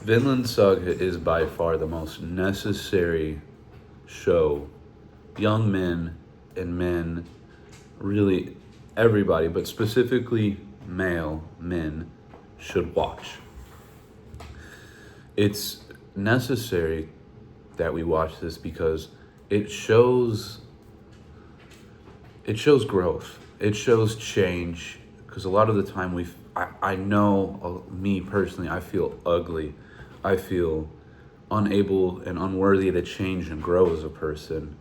Vinland Saga is by far the most necessary show young men and men, really everybody, but specifically male men, should watch. It's necessary that we watch this because it shows it shows growth. It shows change. Because a lot of the time I know, me personally, I feel ugly. I feel unable and unworthy to change and grow as a person.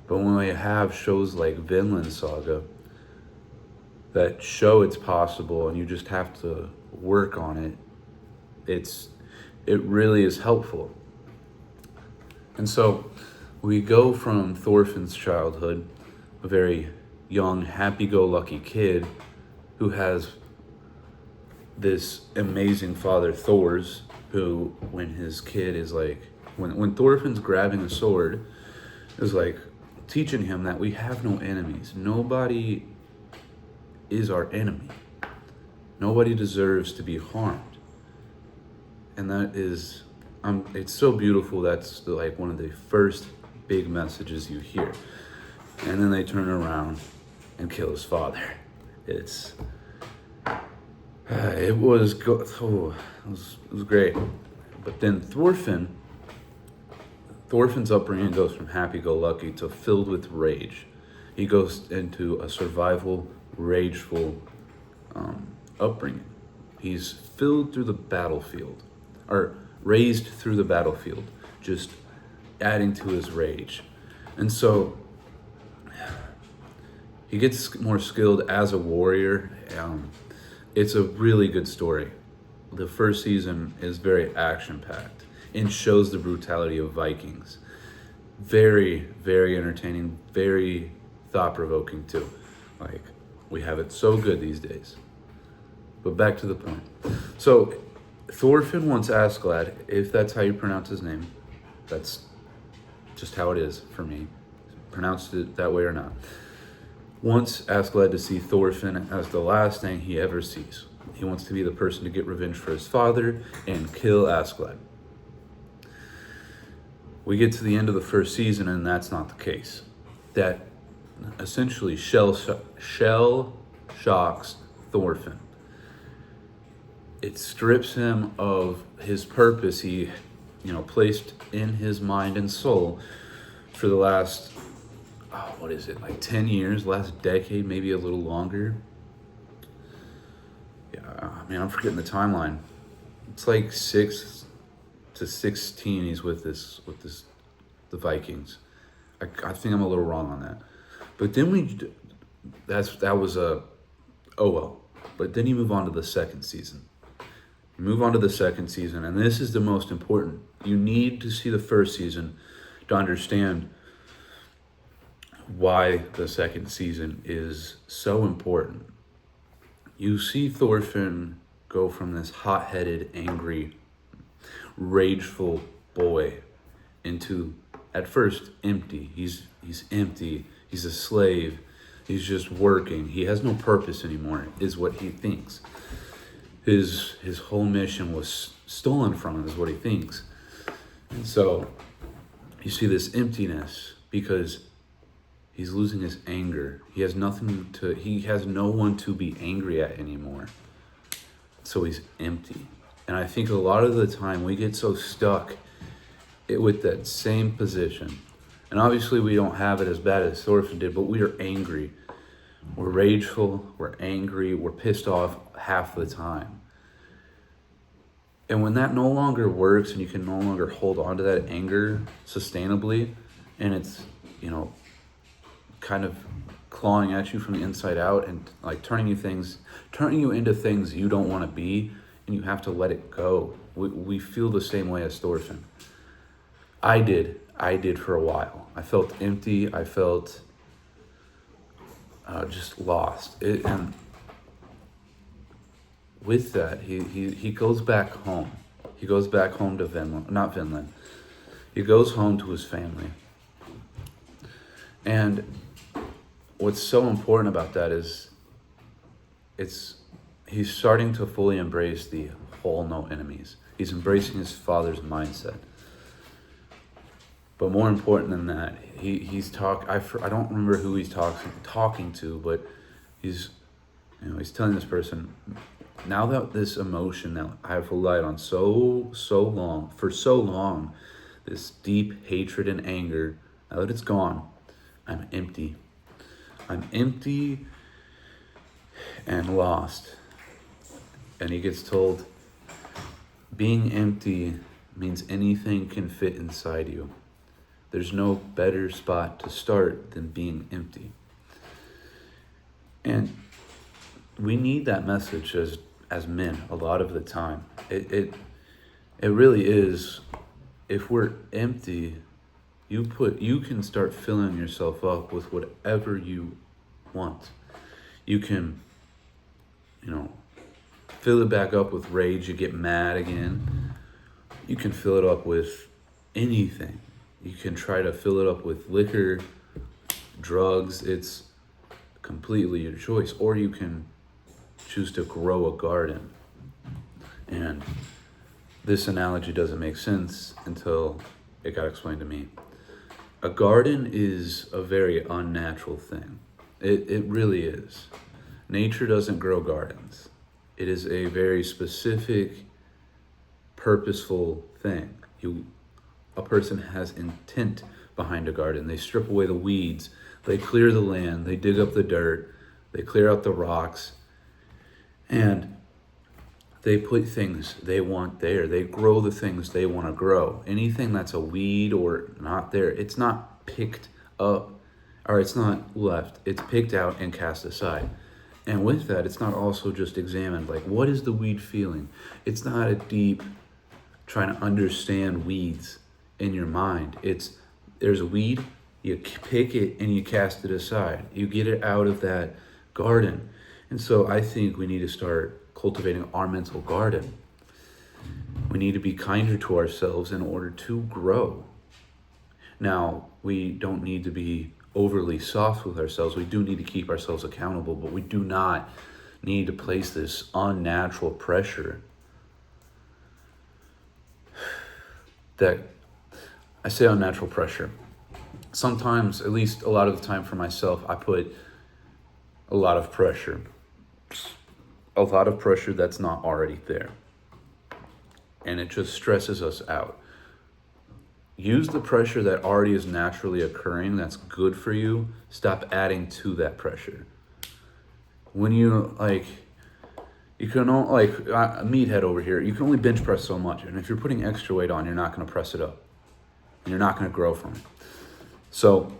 But when we have shows like Vinland Saga that show it's possible and you just have to work on it, it really is helpful. And so we go from Thorfinn's childhood, a very young, happy-go-lucky kid who has this amazing father, Thor's, who, when his kid is like, when Thorfinn's grabbing a sword, is like teaching him that we have no enemies. Nobody is our enemy. Nobody deserves to be harmed. And that is, it's so beautiful. That's like one of the first big messages you hear. And then they turn around and kill his father. It was great. But then Thorfinn's upbringing goes from happy-go-lucky to filled with rage. He goes into a survival, rageful upbringing. He's filled through the battlefield, or raised through the battlefield, just adding to his rage. And so he gets more skilled as a warrior. It's a really good story. The first season is very action-packed and shows the brutality of Vikings. Very, very entertaining, very thought-provoking too. Like, we have it so good these days. But back to the point. So, Thorfinn wants Askeladd, if that's how you pronounce his name. That's just how it is for me. Pronounced it that way or not. Wants Askeladd to see Thorfinn as the last thing he ever sees. He wants to be the person to get revenge for his father and kill Askeladd. We get to the end of the first season and that's not the case. That essentially shell shocks Thorfinn. It strips him of his purpose he, placed in his mind and soul for the last, like 10 years, last decade, maybe a little longer. Yeah, I'm forgetting the timeline. It's like 6 to 16 he's with the Vikings. I think I'm a little wrong on that. But then But then you move on to the second season. And this is the most important. You need to see the first season to understand why the second season is so important. You see Thorfinn go from this hot-headed, angry, rageful boy into, at first, empty. He's empty. He's a slave. He's just working. He has no purpose anymore, is what he thinks. His whole mission was stolen from him, is what he thinks. And so you see this emptiness because he's losing his anger. He has no one to be angry at anymore. So he's empty. And I think a lot of the time we get so stuck with that same position. And obviously we don't have it as bad as Thorfinn did, but we are angry. We're rageful, we're angry, we're pissed off half the time. And when that no longer works and you can no longer hold on to that anger sustainably, and it's, kind of clawing at you from the inside out and like turning you into things you don't want to be, and you have to let it go. We feel the same way as Thorfinn. I did for a while. I felt empty. I felt just lost. And with that, he goes back home. He goes back home to not Vinland. He goes home to his family. And what's so important about that is he's starting to fully embrace the whole no enemies. He's embracing his father's mindset. But more important than that, I don't remember who he's talking to, but he's telling this person, now that this emotion that I've relied on for so long, this deep hatred and anger, now that it's gone, I'm empty. I'm empty and lost. And he gets told, being empty means anything can fit inside you. There's no better spot to start than being empty. And we need that message as men a lot of the time. It really is. If we're empty, you can start filling yourself up with whatever you want. You can, fill it back up with rage. You get mad again. You can fill it up with anything. You can try to fill it up with liquor, drugs. It's completely your choice. Or you can choose to grow a garden. And this analogy doesn't make sense until it got explained to me. A garden is a very unnatural thing. It really is. Nature doesn't grow gardens. It is a very specific, purposeful thing. A person has intent behind a garden. They strip away the weeds. They clear the land. They dig up the dirt. They clear out the rocks. And they put things they want there. They grow the things they want to grow. Anything that's a weed or not there, it's not picked up, or it's not left. It's picked out and cast aside. And with that, it's not also just examined, like, what is the weed feeling? It's not a deep trying to understand weeds in your mind. There's a weed, you pick it and you cast it aside. You get it out of that garden. And so I think we need to start cultivating our mental garden. We need to be kinder to ourselves in order to grow. Now, we don't need to be overly soft with ourselves. We do need to keep ourselves accountable, but we do not need to place this unnatural pressure that, I say unnatural pressure. Sometimes, at least a lot of the time for myself, I put a lot of pressure that's not already there. And it just stresses us out. Use the pressure that already is naturally occurring, that's good for you. Stop adding to that pressure. When you can only, a meathead over here, you can only bench press so much. And if you're putting extra weight on, you're not going to press it up. And you're not going to grow from it. So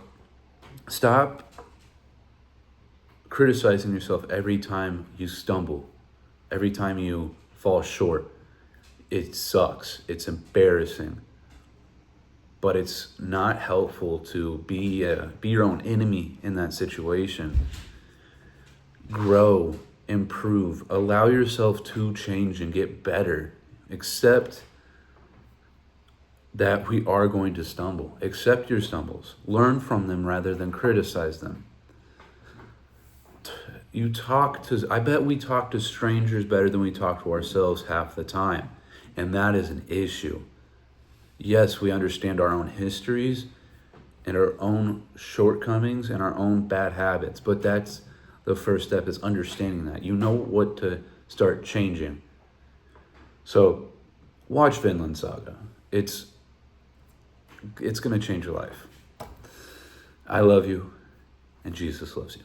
stop criticizing yourself every time you stumble, every time you fall short. It sucks. It's embarrassing. But it's not helpful to be your own enemy in that situation. Grow, improve, allow yourself to change and get better. Accept that we are going to stumble. Accept your stumbles. Learn from them rather than criticize them. I bet we talk to strangers better than we talk to ourselves half the time. And that is an issue. Yes, we understand our own histories and our own shortcomings and our own bad habits, but that's the first step, is understanding that. You know what to start changing. So watch Vinland Saga. It's going to change your life. I love you, and Jesus loves you.